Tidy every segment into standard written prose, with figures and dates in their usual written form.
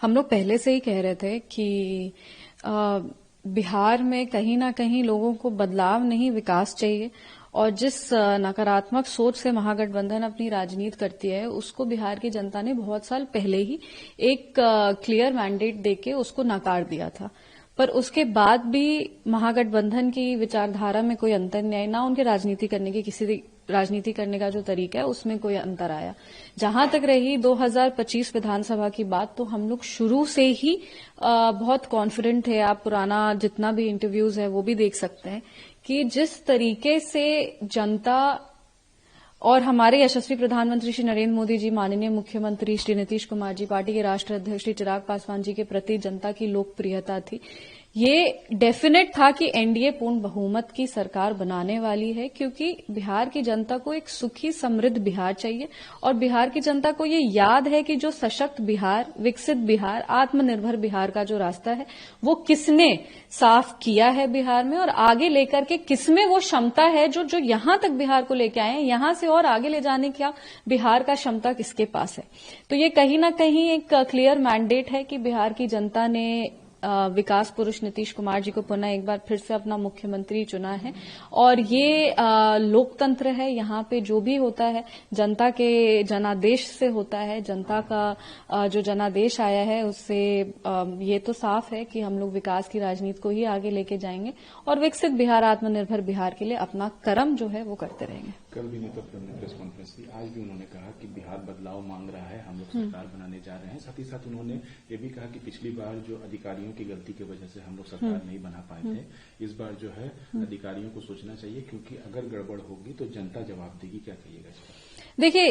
हम लोग पहले से ही कह रहे थे कि बिहार में कहीं ना कहीं लोगों को बदलाव नहीं विकास चाहिए और जिस नकारात्मक सोच से महागठबंधन अपनी राजनीति करती है उसको बिहार की जनता ने बहुत साल पहले ही एक क्लियर मैंडेट देके उसको नकार दिया था। पर उसके बाद भी महागठबंधन की विचारधारा में कोई अंतर नहीं आया, ना उनके राजनीति करने का जो तरीका है उसमें कोई अंतर आया। जहां तक रही 2025 विधानसभा की बात, तो हम लोग शुरू से ही बहुत कॉन्फिडेंट थे। आप पुराना जितना भी इंटरव्यूज है वो भी देख सकते हैं कि जिस तरीके से जनता और हमारे यशस्वी प्रधानमंत्री श्री नरेंद्र मोदी जी, माननीय मुख्यमंत्री श्री नीतीश कुमार जी, पार्टी के राष्ट्रीय अध्यक्ष श्री चिराग पासवान जी के प्रति जनता की लोकप्रियता थी, ये डेफिनेट था कि एनडीए पूर्ण बहुमत की सरकार बनाने वाली है, क्योंकि बिहार की जनता को एक सुखी समृद्ध बिहार चाहिए और बिहार की जनता को ये याद है कि जो सशक्त बिहार, विकसित बिहार, आत्मनिर्भर बिहार का जो रास्ता है वो किसने साफ किया है बिहार में और आगे लेकर के किसमें वो क्षमता है जो यहां तक बिहार को लेके आए हैं, यहां से और आगे ले जाने का बिहार का क्षमता किसके पास है। तो ये कहीं ना कहीं एक क्लियर मैंडेट है कि बिहार की जनता ने विकास पुरुष नीतीश कुमार जी को पुनः एक बार फिर से अपना मुख्यमंत्री चुना है और ये लोकतंत्र है। यहाँ पे जो भी होता है जनता के जनादेश से होता है, जनता का जो जनादेश आया है उससे ये तो साफ है कि हम लोग विकास की राजनीति को ही आगे लेके जाएंगे और विकसित बिहार, आत्मनिर्भर बिहार के लिए अपना कर्म जो है वो करते रहेंगे। कल भी नेता ने प्रेस कॉन्फ्रेंस की, आज भी उन्होंने कहा कि बिहार बदलाव मांग रहा है, हम लोग सरकार बनाने जा रहे हैं। साथ ही साथ उन्होंने ये भी कहा कि पिछली बार जो अधिकारियों की गलती की वजह से हम लोग सरकार नहीं बना पाए थे, इस बार जो है अधिकारियों को सोचना चाहिए, क्योंकि अगर गड़बड़ होगी तो जनता जवाब देगी। क्या कहिएगा इस पर? देखिए,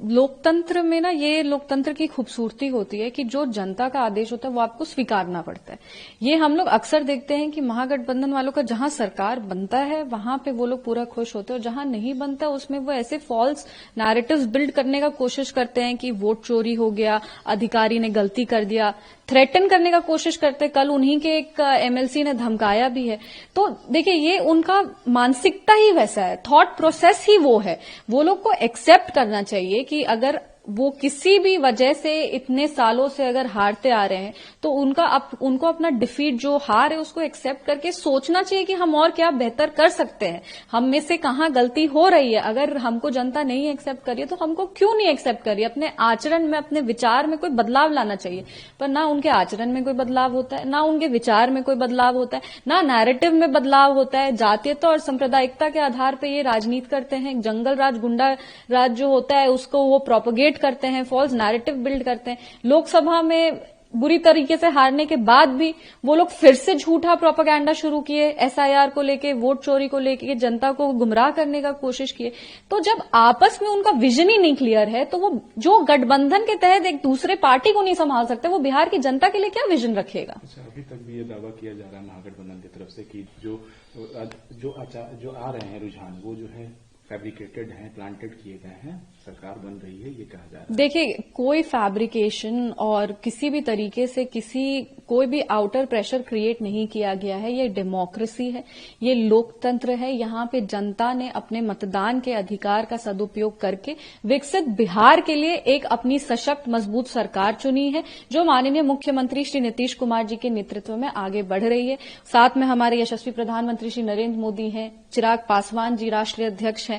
लोकतंत्र में ना ये लोकतंत्र की खूबसूरती होती है कि जो जनता का आदेश होता है वो आपको स्वीकारना पड़ता है। ये हम लोग अक्सर देखते हैं कि महागठबंधन वालों का जहां सरकार बनता है वहां पे वो लोग पूरा खुश होते हैं और जहां नहीं बनता उसमें वो ऐसे फॉल्स नैरेटिव्स बिल्ड करने का कोशिश करते हैं कि वोट चोरी हो गया, अधिकारी ने गलती कर दिया, थ्रेटन करने का कोशिश करते। कल उन्हीं के एक एमएलसी ने धमकाया भी है। तो देखिए, ये उनका मानसिकता ही वैसा है, थॉट प्रोसेस ही वो है। वो लोग को एक्सेप्ट करना चाहिए कि अगर वो किसी भी वजह से इतने सालों से अगर हारते आ रहे हैं तो उनको अपना डिफीट, जो हार है, उसको एक्सेप्ट करके सोचना चाहिए कि हम और क्या बेहतर कर सकते हैं, हम में से कहां गलती हो रही है। अगर हमको जनता नहीं एक्सेप्ट कर रही है तो हमको क्यों नहीं एक्सेप्ट कर रही है। अपने आचरण में, अपने विचार में कोई बदलाव लाना चाहिए। पर ना उनके आचरण में कोई बदलाव होता है, ना उनके विचार में कोई बदलाव होता है, ना नैरेटिव में बदलाव होता है। जातीयता और सांप्रदायिकता के आधार पर ये राजनीति करते हैं। जंगल राज, गुंडा राज जो होता है उसको वो प्रोपोगेट करते हैं, फॉल्स नैरेटिव बिल्ड करते हैं। लोकसभा में बुरी तरीके से हारने के बाद भी वो लोग फिर से झूठा प्रोपेगेंडा शुरू किए, एसआईआर को लेके, वोट चोरी को लेके, जनता को गुमराह करने का कोशिश किए। तो जब आपस में उनका विजन ही नहीं क्लियर है तो वो जो गठबंधन के तहत एक दूसरे पार्टी को नहीं संभाल सकते, वो बिहार की जनता के लिए क्या विजन रखेगा। अच्छा, अभी तक भी ये दावा किया जा रहा है महागठबंधन की तरफ से कि जो आ रहे हैं रुझान वो जो है फैब्रिकेटेड हैं, प्लांटेड किए गए हैं, सरकार बन रही है, ये कहा जा रहा है। देखिए, कोई फैब्रिकेशन और किसी भी तरीके से कोई भी आउटर प्रेशर क्रिएट नहीं किया गया है। ये डेमोक्रेसी है, ये लोकतंत्र है। यहाँ पे जनता ने अपने मतदान के अधिकार का सदुपयोग करके विकसित बिहार के लिए एक अपनी सशक्त मजबूत सरकार चुनी है, जो माननीय मुख्यमंत्री श्री नीतीश कुमार जी के नेतृत्व में आगे बढ़ रही है। साथ में हमारे यशस्वी प्रधानमंत्री श्री नरेंद्र मोदी हैं, चिराग पासवान जी राष्ट्रीय अध्यक्ष हैं,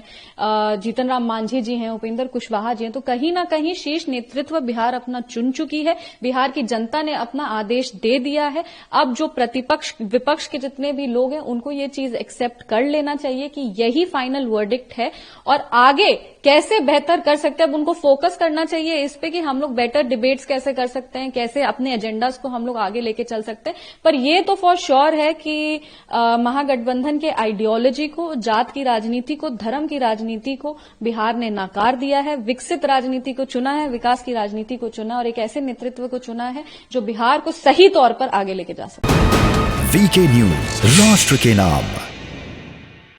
जीतन राम मांझी जी हैं, उपेंद्र कुशवाहा जी हैं। तो कहीं ना कहीं शीर्ष नेतृत्व बिहार अपना चुन चुकी है। बिहार की जनता ने अपना आदेश दे दिया है। अब जो विपक्ष के जितने भी लोग हैं उनको ये चीज एक्सेप्ट कर लेना चाहिए कि यही फाइनल वर्डिक्ट है और आगे कैसे बेहतर कर सकते हैं। अब उनको फोकस करना चाहिए इस पे कि हम लोग बेटर डिबेट्स कैसे कर सकते हैं, कैसे अपने एजेंडास को हम लोग आगे लेके चल सकते हैं। पर ये तो फॉर श्योर है कि महागठबंधन के आइडियोलॉजी को, जात की राजनीति को, धर्म की राजनीति को बिहार ने नकार दिया है। विकसित राजनीति को चुना है, विकास की राजनीति को चुना और एक ऐसे नेतृत्व को चुना है जो बिहार को सही तौर पर आगे लेके जा सके। वीके न्यूज, राष्ट्र के नाम।